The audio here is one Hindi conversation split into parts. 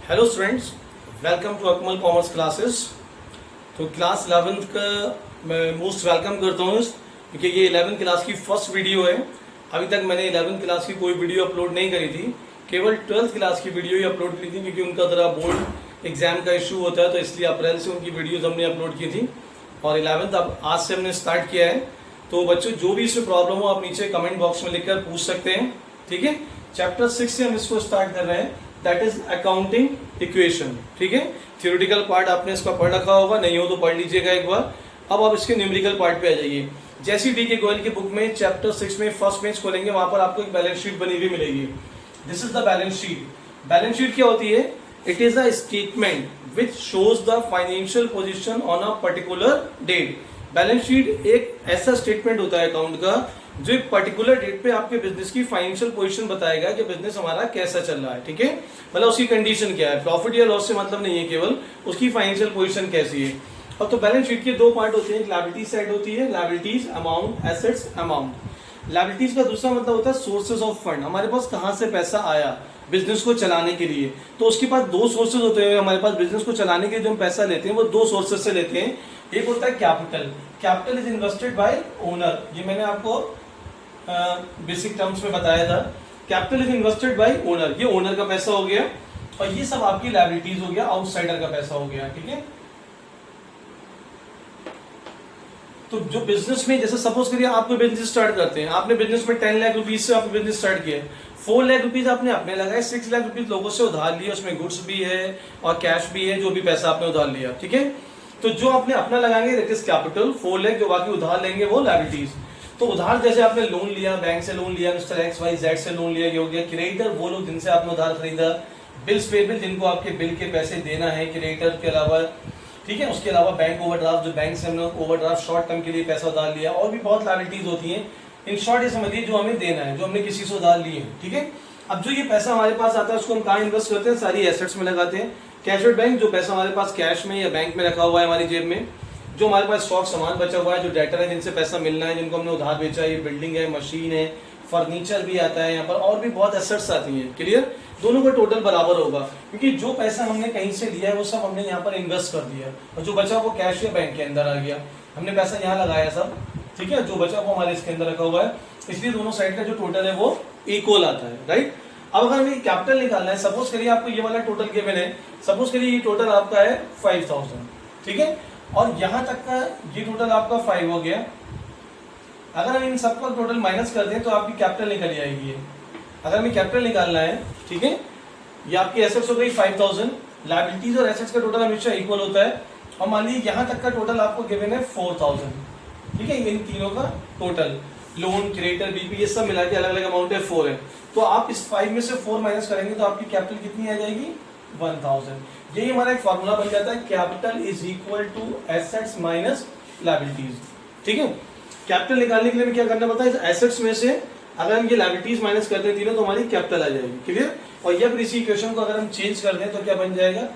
Hello students, welcome to Akmal commerce classes. तो क्लास 11th का मैं मोस्ट वेलकम करता हूँ क्योंकि ये 11th क्लास की फर्स्ट वीडियो है। अभी तक मैंने 11th क्लास की कोई वीडियो अपलोड नहीं करी थी, केवल 12th क्लास की वीडियो ही अपलोड करी थी क्योंकि उनका ज़रा बोर्ड एग्जाम का इशू होता है, तो इसलिए अप्रैल से उनकी वीडियोज़ हमने अपलोड की थी और 11th अब आज से हमने स्टार्ट किया है। तो बच्चों जो भी इसमें प्रॉब्लम हो आप नीचे कमेंट बॉक्स में लिखकर पूछ सकते हैं, ठीक है। चैप्टर 6 से हम इसको स्टार्ट कर रहे हैं, दैट इज अकाउंटिंग इक्वेशन, ठीक है। थियोरेटिकल पार्ट आपने इसका पढ़ रखा होगा, नहीं हो तो पढ़ लीजिएगा एक बार। अब आप इसके न्यूमेरिकल पार्ट पे आ जाइए। जैसी डी के गोयल की बुक में चैप्टर 6 में फर्स्ट पेज खोलेंगे, वहां पर आपको एक बैलेंस शीट बनी हुई मिलेगी। This is the balance sheet. Balance sheet क्या होती है? It is a statement which shows the financial position on a particular date. Balance sheet एक ऐसा स्टेटमेंट होता है अकाउंट का जो एक पर्टिकुलर डेट पे आपके बिजनेस की फाइनेंशियल पोजीशन बताएगा कि बिजनेस हमारा कैसा चल रहा है, ठीक है। मतलब उसकी कंडीशन क्या है, प्रॉफिट या लॉस से मतलब नहीं है, केवल उसकी फाइनेंशियल पोजीशन कैसी है। और तो बैलेंस शीट के दो पार्ट होते हैं, लायबिलिटी साइड होती है, liabilities amount, assets amount. Liabilities का दूसरा मतलब होता है सोर्सेज ऑफ फंड, हमारे पास कहाँ से पैसा आया बिजनेस को चलाने के लिए। तो उसके पास दो सोर्सेज होते हैं हमारे पास, बिजनेस को चलाने के लिए जो हम पैसा लेते हैं वो दो सोर्सेज से लेते हैं। एक होता है capital. Capital is invested bye owner, ये मैंने आपको बेसिक टर्म्स में बताया था। Capital is invested bye owner, ये ओनर का पैसा हो गया और ये सब आपकी लायबिलिटीज हो गया, आउटसाइडर का पैसा हो गया, ठीक है। तो जो बिजनेस में, जैसे सपोज करिए आप कोई बिजनेस स्टार्ट करते हैं, आपने बिजनेस में 10 लाख रुपीज से आपने बिजनेस स्टार्ट किया, 4 लाख रुपीज आपने अपने लगाए, 6 लाख रुपीज लोगों से उधार लिए, उसमें गुड्स भी है और कैश भी है, जो भी पैसा आपने उधार लिया, ठीक है। तो जो आपने अपना लगाएंगे दैट इज कैपिटल, 4 लाख, जो बाकी उधार लेंगे वो लायबिलिटीज। तो उधार जैसे आपने लोन लिया, बैंक से लोन लिया, मिस्टर XYZ से लोन लिया, ये हो गया। क्रेडिटर वो लोग जिनसे आपने उधार खरीदा, बिल्स पेबल जिनको आपके बिल के पैसे देना है क्रेडिटर के अलावा, ठीक है। उसके अलावा बैंक ओवरड्राफ्ट, जो बैंक से हमने ओवरड्राफ्ट शॉर्ट टर्म के लिए पैसा उधार लिया, और भी बहुत लायबिलिटीज होती हैं। इन शॉर्ट ये समझिए जो हमें देना है, जो हमने किसी से उधार लिए हैं, ठीक है। अब जो ये पैसा हमारे पास आता है उसको हम कहाँ इन्वेस्ट करते हैं? सारी एसेट्स में लगाते हैं। कैश एट बैंक, जो पैसा हमारे पास कैश में या बैंक में रखा हुआ है हमारी जेब में, जो हमारे पास स्टॉक सामान बचा हुआ है, जो डेटर है जिनसे पैसा मिलना है, जिनको हमने उधार बेचा है, ये बिल्डिंग है, मशीन है, फर्नीचर भी आता है यहाँ पर, और भी बहुत एसेट्स आती हैं, क्लियर। दोनों का टोटल बराबर होगा क्योंकि जो पैसा हमने कहीं से लिया है वो सब हमने यहाँ पर इन्वेस्ट कर दिया और जो बचा वो कैश या बैंक के अंदर आ गया। हमने पैसा यहाँ लगाया सब, ठीक है, जो बचा वो हमारे इसके अंदर रखा हुआ है, इसलिए दोनों साइड का जो टोटल है वो इक्वल आता है, राइट। अब अगर हमें कैपिटल निकालना है, सपोज करिए आपको ये वाला टोटल गिवन है, सपोज करिए ये टोटल आपका है 5000, ठीक है, और यहां तक का ये टोटल आपका 5 हो गया। अगर हम इन सबका टोटल माइनस कर दें तो आपकी कैपिटल निकल जाएगी। अगर हमें कैपिटल निकालना है, ठीक है, ये आपकी एसेट्स हो गई 5000, लायबिलिटीज और एसेट्स का टोटल हमेशा इक्वल होता है। और मान लीजिए यहां तक का टोटल आपको गिवन है 4000, ठीक है, इन तीनों का टोटल, लोन, क्रेडिटर, बीपी, ये सब मिला के अलग अलग अमाउंट है 4 है। तो आप इस 5 में से 4 माइनस करेंगे तो आपकी कैपिटल कितनी आ जाएगी? 1000। यही हमारा एक फॉर्मूला बन जाता है, capital is equal to assets minus liabilities, ठीक है। कैपिटल निकालने के लिए क्या करना पड़ता है? एसेट्स में से अगर हम ये लायबिलिटीज माइनस कर दें तीनों तो हमारी कैपिटल आ जाएगी, क्लियर। और ये फिर इसी इक्वेशन को अगर हम चेंज कर दें तो क्या बन जाएगा?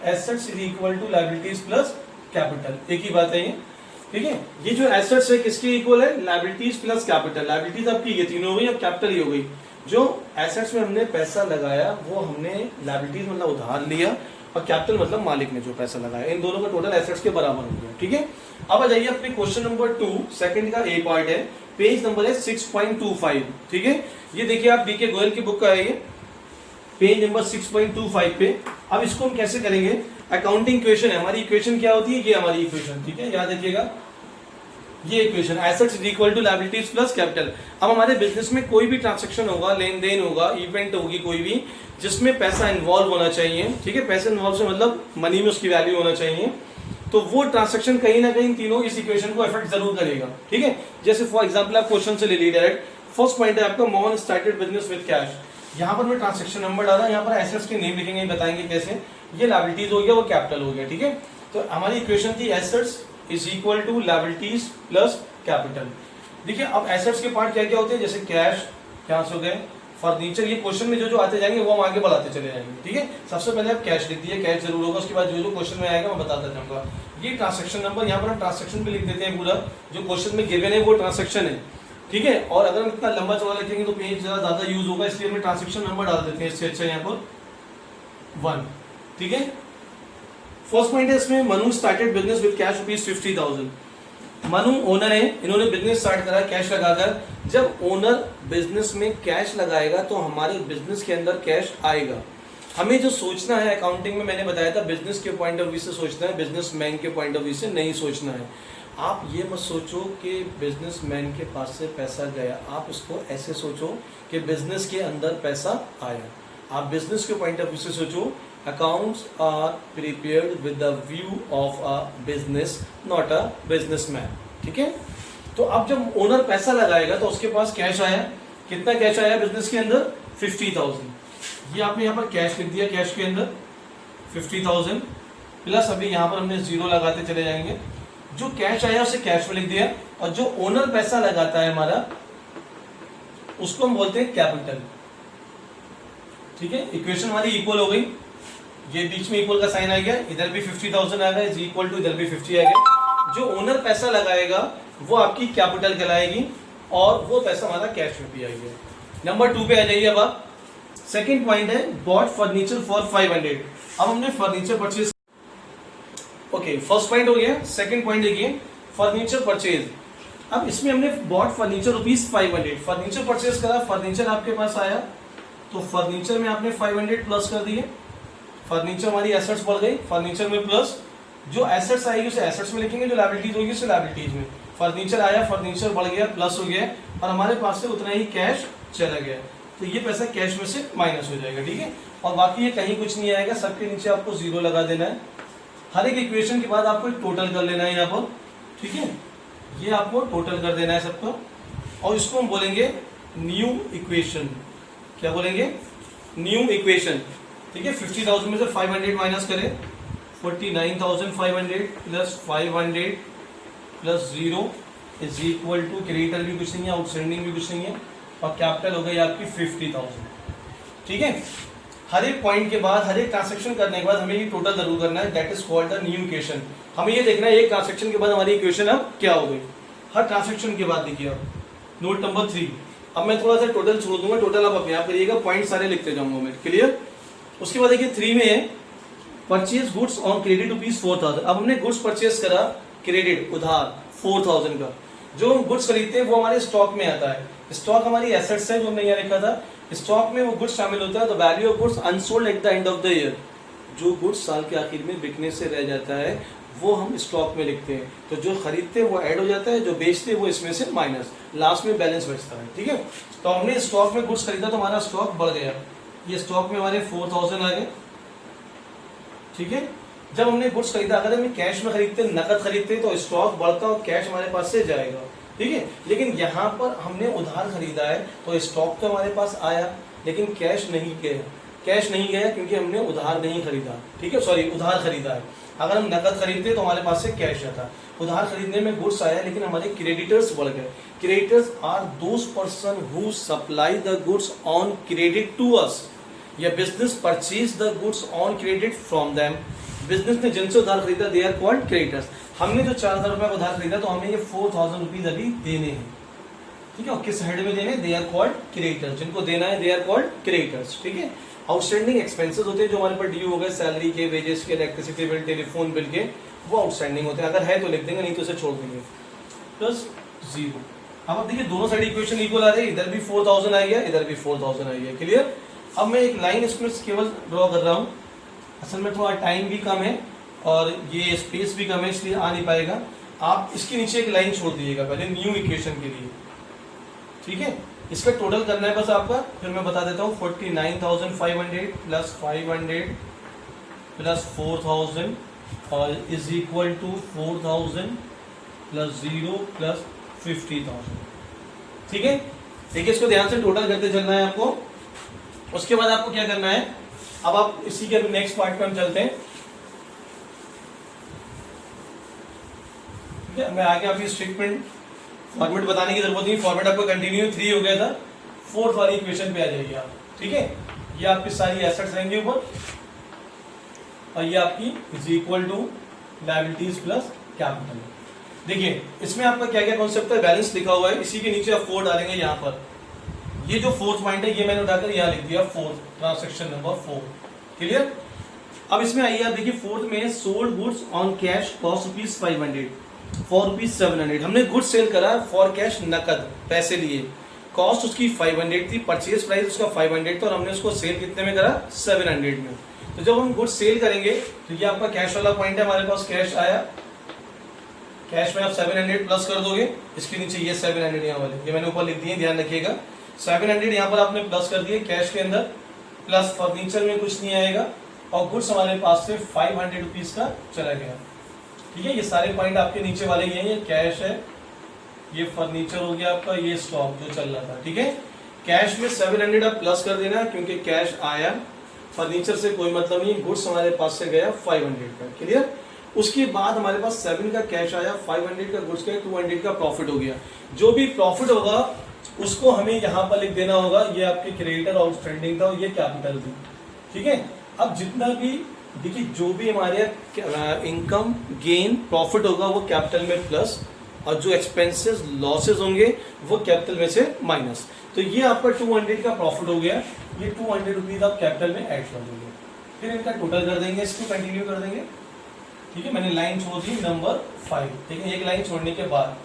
Assets is equal to liabilities plus capital, एक ही बात है ये, ठीक है। ये जो एसेट्स है किसके इक्वल है? Liabilities plus capital. लायबिलिटीज आपकी ये तीनों हो गई, अब कैपिटल ये हो गई। जो एसेट्स में हमने पैसा लगाया वो हमने लायबिलिटीज मतलब उधार लिया और कैपिटल मतलब मालिक ने जो पैसा लगाया, इन दोनों का टोटल एसेट्स के बराबर हो गया, ठीक है। अब आ जाइए अपने क्वेश्चन नंबर 2, सेकंड का ए पार्ट है, पेज नंबर है 6.25, ठीक है। ये देखिए आप डी के गोयल की बुक का है ये, पेज नंबर 6.25 पे। अब इसको हम कैसे करेंगे? अकाउंटिंग इक्वेशन है हमारी। इक्वेशन क्या होती है? ये हमारी इक्वेशन, ठीक है, याद रखिएगा ये equation, assets is equal to liabilities plus capital. अब हमारे बिजनेस में कोई भी ट्रांजैक्शन होगा, लेन देन होगा, इवेंट होगी कोई भी, जिसमें पैसा इन्वॉल्व होना चाहिए, ठीक है, पैसा इन्वॉल्व से मतलब मनी में उसकी वैल्यू होना चाहिए, तो वो ट्रांजैक्शन कहीं ना कहीं तीनों इस इक्वेशन को इफेक्ट जरूर करेगा, ठीक है। जैसे फॉर एग्जांपल आप क्वेश्चन से ले लीजिए डायरेक्ट। फर्स्ट पॉइंट है आपका, Mohan started business with cash. यहाँ पर मैं ट्रांजैक्शन नंबर डाला, यहाँ पर एसेट्स के नेम लिखेंगे, बताएंगे कैसे। ये लायबिलिटीज हो गया, वो कैपिटल हो गया, ठीक है। तो हमारी इक्वेशन थी assets is equal to liabilities plus capital. देखिए अब एसेट्स के पार्ट क्या क्या होते हैं, जैसे कैश, क्या हो गए, फर्नीचर, ये क्वेश्चन में जो जो आते जाएंगे वो हम आगे बढ़ाते चले जाएंगे, ठीक है। सबसे पहले आप कैश लिख दिए, कैश जरूर होगा, उसके बाद जो जो क्वेश्चन में आएगा मैं बताता जाऊंगा। ये ट्रांजैक्शन नंबर, यहाँ पर हम ट्रांजैक्शन भी लिख देते हैं, पूरा जो क्वेश्चन में गिवन है वो ट्रांजैक्शन है, ठीक है। और अगर हम इतना लंबा चौड़ा लिखेंगे तो पेज ज्यादा यूज होगा, इसलिए हम ट्रांजैक्शन नंबर डाल देते हैं, इससे अच्छा यहाँ पर 1, ठीक है। फर्स्ट पॉइंट है इसमें, Manu started business with cash ₹50,000। Manu owner है, इन्होंने बिजनेस स्टार्ट करा कैश लगाकर। जब ओनर बिजनेस में कैश लगाएगा तो हमारे बिजनेस के अंदर कैश आएगा। हमें जो सोचना है अकाउंटिंग में, मैंने बताया था बिजनेस के पॉइंट ऑफ व्यू से सोचना है, बिजनेसमैन के पॉइंट ऑफ व्यू से नहीं सोचना है। आप ये मत सोचो कि बिजनेसमैन के पास से पैसा गया, आप इसको ऐसे सोचो कि बिजनेस के अंदर पैसा आया। आप बिजनेस के पॉइंट ऑफ व्यू से सोचो, accounts are prepared with the view of a business, not a businessman. ठीक है। तो अब जब ओनर पैसा लगाएगा तो उसके पास कैश आया। कितना कैश आया बिजनेस के अंदर? 50,000। ये आपने यहाँ पर कैश लिख दिया, कैश के अंदर 50,000 प्लस अभी यहाँ पर हमने जीरो लगाते चले जाएंगे। जो कैश आया उसे कैश में लिख दिया, और जो ओनर पैसा लगाता है हमारा उसको हम बोलते हैं कैपिटल। ठीक है। इक्वेशन हमारी इक्वल हो गई, ये बीच में इक्वल का साइन आ गया, इधर भी 50,000 आ गया, इज इक्वल टू इधर भी 50 आ गया। जो ओनर पैसा लगाएगा वो आपकी कैपिटल कहलाएगी, और वो पैसा हमारा कैश में भी आएगा। नंबर 2 पे आ जाइए। अब आप सेकेंड पॉइंट है, बॉट फर्नीचर फॉर 500। अब हमने furniture purchase, okay first point हो गया। सेकंड पॉइंट देखिए, फर्नीचर परचेज। अब इसमें हमने बॉट फर्नीचर ₹500, फर्नीचर परचेज करा, फर्नीचर आपके पास आया तो फर्नीचर में आपने 500 प्लस कर दिए। फर्नीचर हमारी एसेट्स बढ़ गई, फर्नीचर में प्लस, जो एसेट्स आएगी उसे एसेट्स में लिखेंगे, जो लायबिलिटीज होगी उसे लायबिलिटीज में। फर्नीचर आया, फर्नीचर बढ़ गया, प्लस हो गया, और हमारे पास से उतना ही कैश चला गया, तो ये पैसा कैश में से माइनस हो जाएगा। ठीक है। और बाकी ये कहीं कुछ नहीं आएगा, सबके नीचे आपको जीरो लगा देना है। हर एक इक्वेशन के बाद आपको एक टोटल कर लेना है यहाँ पर। ठीक है। ये आपको टोटल कर देना है सबको, और इसको हम बोलेंगे न्यू इक्वेशन। क्या बोलेंगे? New equation. ठीक है। 50,000 में से 500 माइनस करें, 49,500 plus 500 plus 0 is equal to, creditor भी कुछ नहीं है, आउटस्टैंडिंग भी कुछ नहीं है, और कैपिटल हो गई आपकी 50,000। ठीक है। हर एक पॉइंट के बाद, हर एक ट्रांसैक्शन करने के बाद हमें ये टोटल जरूर करना है, that is called the new equation. हमें ये देखना है एक ट्रांसैक्शन के बाद हमारी इक्वेशन अब क्या हो गई। हर ट्रांसैक्शन के बाद देखिए अब नोट नंबर 3। अब मैं थोड़ा सा टोटल छोड़ दूंगा, टोटल आप अपने आप करिएगा, पॉइंट सारे लिखते जाऊंगा मैं। क्लियर? उसके बाद देखिए 3 में है परचेज गुड्स ऑन क्रेडिट ₹4,000। अब हमने गुड्स परचेज करा, क्रेडिट उधार 4,000 का। जो हम गुड्स खरीदते हैं वो हमारे स्टॉक में आता है। स्टॉक हमारी एसेट्स है, जो हमने यहाँ लिखा था। स्टॉक में वो गुड्स शामिल होता है, तो value of goods unsold at the end of the year, जो गुड्स साल के आखिर में बिकने से रह जाता है वो हम स्टॉक में लिखते हैं। तो जो खरीदते हैं वो ऐड हो जाता है, जो बेचते हैं वो इसमें से माइनस, लास्ट में बैलेंस बचता है। ठीक है। तो हमने स्टॉक में गुड्स खरीदा तो हमारा स्टॉक बढ़ गया, ये स्टॉक में हमारे 4,000 आ गए। ठीक है। जब हमने गुड्स खरीदा, अगर हम कैश में खरीदते, नकद खरीदते तो स्टॉक बढ़ता और कैश हमारे पास से जाएगा। ठीक है। लेकिन यहाँ पर हमने उधार खरीदा है तो स्टॉक तो हमारे पास आया, लेकिन कैश नहीं गया। कैश नहीं गया क्योंकि हमने उधार नहीं खरीदा। ठीक है, सॉरी उधार खरीदा है। अगर हम नकद खरीदते तो हमारे पास से कैश आता। उधार खरीदने में गुड्स आया लेकिन हमारे क्रेडिटर्स बढ़ गए। Creditors are those person who supply the goods on credit to us, या business purchase the goods on credit from them. Business ने जिनसे उधार खरीदा दे आर कॉल्ड क्रेडिटर्स। हमने जो 4,000 रुपए का उधार खरीदा तो हमें ये 4,000 रुपीज अभी देने हैं। ठीक है। और किस हेड में देने? They are called creditors. जिनको देना है दे आर कॉल्ड क्रेडिटर्स। ठीक है। आउटस्टैंडिंग एक्सपेंसेस होते हैं जो हमारे पर ड्यू हो गए, सैलरी के, वेजेस के, इलेक्ट्रिसिटी बिल, टेलीफोन बिल के, वो आउटस्टैंडिंग होते हैं। अगर है तो लिख देंगे, नहीं तो उसे छोड़ देंगे। प्लस 0। अब आप देखिए दोनों साइड इक्वेशन इक्वल आ रही है, इधर भी 4,000 आ गया, इधर भी 4,000 आ गया। क्लियर? अब मैं एक लाइन इसमें केवल ड्रॉ कर रहा हूँ। असल में थोड़ा टाइम भी कम है और ये स्पेस भी कम है, इसलिए आ नहीं पाएगा। आप इसके नीचे एक लाइन छोड़ दीजिएगा पहले न्यू इक्वेशन के लिए। ठीक है। इसका टोटल करना है बस आपका, फिर मैं बता देता हूँ। 49,500 प्लस 500 प्लस 4,000 और is equal to 4,000 plus 0 plus 50,000। ठीक है। देखिए इसको ध्यान से टोटल करते चलना है आपको। उसके बाद आपको क्या करना है, अब आप इसी के नेक्स्ट पार्ट पे हम चलते हैं। ठीक है। मैं आगे आपकी स्टेटमेंट फॉर्मेट बताने की जरूरत नहीं, फॉर्मेट आपको कंटिन्यू 3 हो गया था, 4th वाली इक्वेशन पे आ जाइए आप। ठीक है। ये आपकी सारी एसेट्स रहेंगे ऊपर, और ये आपकी is equal to liabilities plus capital. देखिए इसमें आपका क्या क्या कॉन्सेप्ट है, बैलेंस लिखा हुआ है, इसी के नीचे आप 4 डालेंगे। यहाँ पर ये जो 4th पॉइंट है ये मैंने उठाकर यहाँ लिख दिया, 4th ट्रांसैक्शन नंबर 4। क्लियर? अब इसमें आइए आप देखिए फोर्थ में sold goods on cash cost rupees 500 for rupees 700। हमने गुड्स सेल करा फॉर कैश, नकद पैसे लिए, कॉस्ट उसकी 500 थी, परचेज प्राइस उसका 500 था और हमने उसको सेल कितने में करा 700 में। तो जब हम गुड्स सेल करेंगे तो ये आपका कैश वाला पॉइंट है, हमारे पास कैश आया, कैश में आप 700 प्लस कर दोगे, इसके नीचे ये 700 यहाँ वाले ये मैंने ऊपर लिख दिए, ध्यान रखिएगा 700 यहाँ पर आपने प्लस कर दिए कैश के अंदर, प्लस फर्नीचर में कुछ नहीं आएगा और गुड्स हमारे पास से 500 रुपीज का चला गया। ठीक है, ये सारे पॉइंट आपके नीचे वाले ही हैं, ये कैश है, ये फर्नीचर हो गया आपका, ये स्टॉक जो चल रहा था। ठीक है, कैश में 700 आप प्लस कर देना क्योंकि कैश आया, फर्नीचर से कोई मतलब नहीं, गुड्स हमारे पास से गया 500 का। क्लियर, उसके बाद हमारे पास 7 का कैश आया, 500 का गुड्स गया, 200 का प्रॉफिट हो गया। जो भी प्रॉफिट होगा उसको हमें यहाँ पर लिख देना होगा, ये आपके क्रेडिटर आउटस्टैंडिंग था और ये कैपिटल थी। ठीक है, अब जितना भी देखिए जो भी हमारे इनकम गेन प्रॉफिट होगा वो कैपिटल में प्लस और जो एक्सपेंसेस लॉसेस होंगे वो कैपिटल में से माइनस। तो ये आपका 200 का प्रॉफिट हो गया, ये 200 रुपीज आप कैपिटल में ऐड कर दोगे, फिर इनका टोटल कर देंगे, इसको कंटिन्यू कर देंगे। ठीक है, मैंने लाइन छोड़ दी नंबर 5। ठीक है, एक लाइन छोड़ने के बाद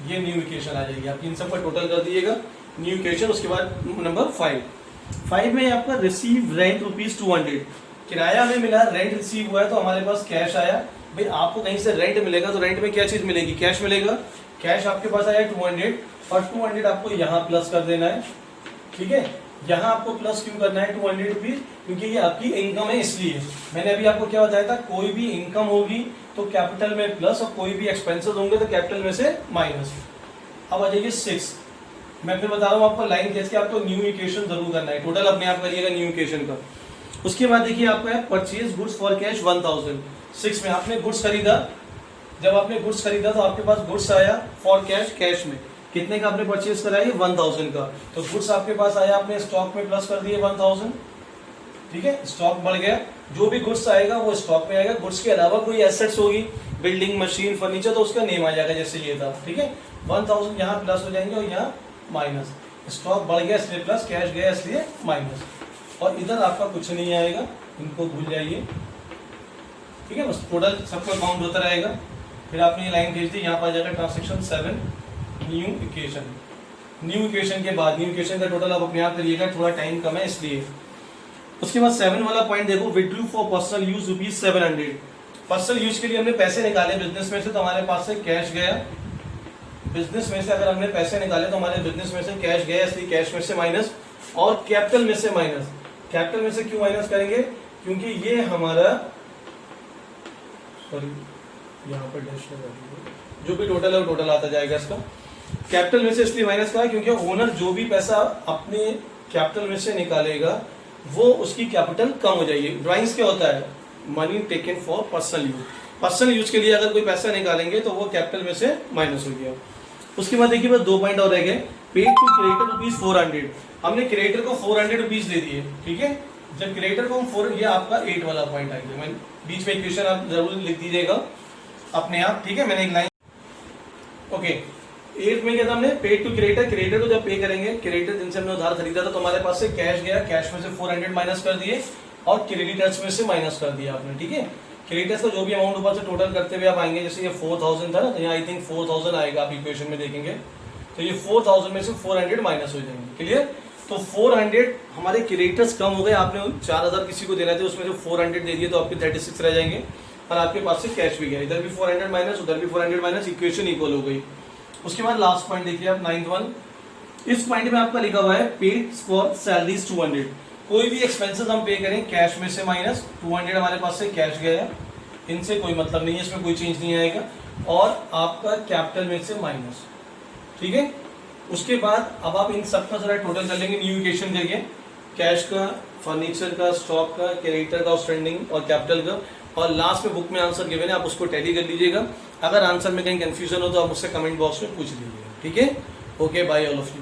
ये न्यू इक्वेशन आ जाएगी आपकी, इन सब का टोटल कर दीजिएगा न्यू इक्वेशन। उसके बाद नंबर 5 में आपका रिसीव रेंट रुपीज 200, किराया हमें मिला, रेंट रिसीव हुआ है तो हमारे पास कैश आया। भाई आपको कहीं से रेंट मिलेगा तो रेंट में क्या चीज मिलेगी, कैश मिलेगा, कैश आपके पास आया 200 और 200 आपको यहाँ प्लस कर देना है। ठीक है, यहाँ आपको प्लस क्यों करना है 200 रुपीज, क्योंकि ये आपकी इनकम है, इसलिए मैंने अभी आपको क्या बताया था, कोई भी इनकम होगी तो कैपिटल में प्लस और कोई भी एक्सपेंसेस होंगे तो कैपिटल में से माइनस। अब आ जाइए 6, मैं फिर बता रहा हूँ आपको लाइन खींच के आपको न्यू इक्वेशन जरूर करना है, टोटल अपने आप करिएगा न्यू इक्वेशन का। उसके बाद देखिए आपका है परचेज गुड्स फॉर कैश 1000। 6 में आपने गुड्स खरीदा, जब आपने गुड्स खरीदा तो आपके पास गुड्स आया फॉर कैश, कैश में कितने का आपने परचेज कराया 1000 का, तो गुड्स आपके पास आया, आपने स्टॉक में प्लस कर दिए 1000। ठीक है, स्टॉक बढ़ गया, जो भी गुड्स आएगा वो स्टॉक में आएगा, गुड्स के अलावा कोई एसेट्स होगी, बिल्डिंग, मशीन, फर्नीचर, तो उसका नेम आ जाएगा जैसे ये था। ठीक है, 1000 यहाँ प्लस हो जाएंगे और यहाँ माइनस, स्टॉक बढ़ गया इसलिए प्लस, कैश गया इसलिए माइनस, और इधर आपका कुछ नहीं आएगा, इनको भूल जाइए। ठीक है, बस टोटल सबका काउंट होता रहेगा। फिर आपने ये लाइन भेज दी, यहाँ पर आ जाएगा transaction 7 new equation. New equation के बाद न्यू इक्वेशन का टोटल आप अपने आप करिएगा, थोड़ा टाइम कम है इसलिए। उसके बाद 7 वाला पॉइंट देखो, withdrew for personal use rupees 700। Personal use के लिए हमने पैसे निकाले बिजनेस में से, तो हमारे पास से कैश गया, बिजनेस में से अगर हमने पैसे निकाले तो हमारे बिजनेस में से कैश गया, इसलिए कैश में से माइनस और कैपिटल में से माइनस। कैपिटल में से क्यों माइनस करेंगे, क्योंकि ये हमारा, सॉरी यहाँ पर डैश लगा दीजिए, जो भी टोटल है वो टोटल आता जाएगा इसका। कैपिटल में से इसलिए माइनस करा क्योंकि ओनर जो भी पैसा अपने कैपिटल में से निकालेगा वो उसकी कैपिटल कम हो जाएगी। ड्राइंग्स क्या होता है, money taken for personal use, personal use के लिए अगर कोई पैसा निकालेंगे तो वो कैपिटल में से माइनस हो गया। उसके बाद देखिए बस 2 पॉइंट और रह गए, पेड टू क्रेडिटर रुपीज 400। हमने क्रेडिटर को 400 रुपीज दे दिए। ठीक है, जब क्रेडिटर को हम 4, ये आपका 8 वाला पॉइंट आएगा, मैं बीच में इक्वेशन आप जरूर लिख दीजिएगा अपने आप। ठीक है, मैंने एक लाइन, ओके 8 में क्या था हमने, पेड टू क्रेडिटर, क्रेडिटर को जब पे करेंगे, क्रेडिटर जिनसे हमने उधार खरीदा था तो हमारे पास से कैश गया, कैश में से 400 माइनस कर दिए और क्रेडिटर्स में से माइनस कर दिया आपने। ठीक है, क्रेडिटर्स का जो भी अमाउंट ऊपर से टोटल करते हुए आप आएंगे, जैसे ये 4000 था ना, तो यहाँ आई थिंक 4000 आएगा, आप इक्वेशन में देखेंगे तो ये 4000 में से 400 माइनस हो जाएंगे। क्लियर, तो 400 हमारे क्रेडिटर्स कम हो गए, आपने 4000 किसी को देना थे, उसमें से 400 दे दिए तो आपके 36 रह जाएंगे और आपके पास से कैश भी गया, इधर भी 400 माइनस, उधर भी 400 माइनस, इक्वेशन इक्वल हो गई। उसके बाद लास्ट पॉइंट देखिए आप 9th वन, इस पॉइंट में आपका लिखा हुआ है पेड फॉर सैलरीज 200। कोई भी एक्सपेंसेस हम पे करें कैश में से माइनस, 200 हमारे पास से कैश गया, इनसे कोई मतलब नहीं है, इसमें कोई चेंज नहीं आएगा, और आपका कैपिटल में से माइनस। ठीक है, उसके बाद अब आप इन सबका जरा टोटल कर लेंगे न्यू इक्वेशन देंगे, कैश का, फर्नीचर का, स्टॉक का, क्रेडिटर का आउटस्टैंडिंग और कैपिटल का, और लास्ट में बुक में आंसर गिवन है, आप उसको टैली कर लीजिएगा। अगर आंसर में कहीं कंफ्यूजन हो तो आप मुझसे कमेंट बॉक्स में पूछ लीजिएगा। ठीक है, okay, bye all of you.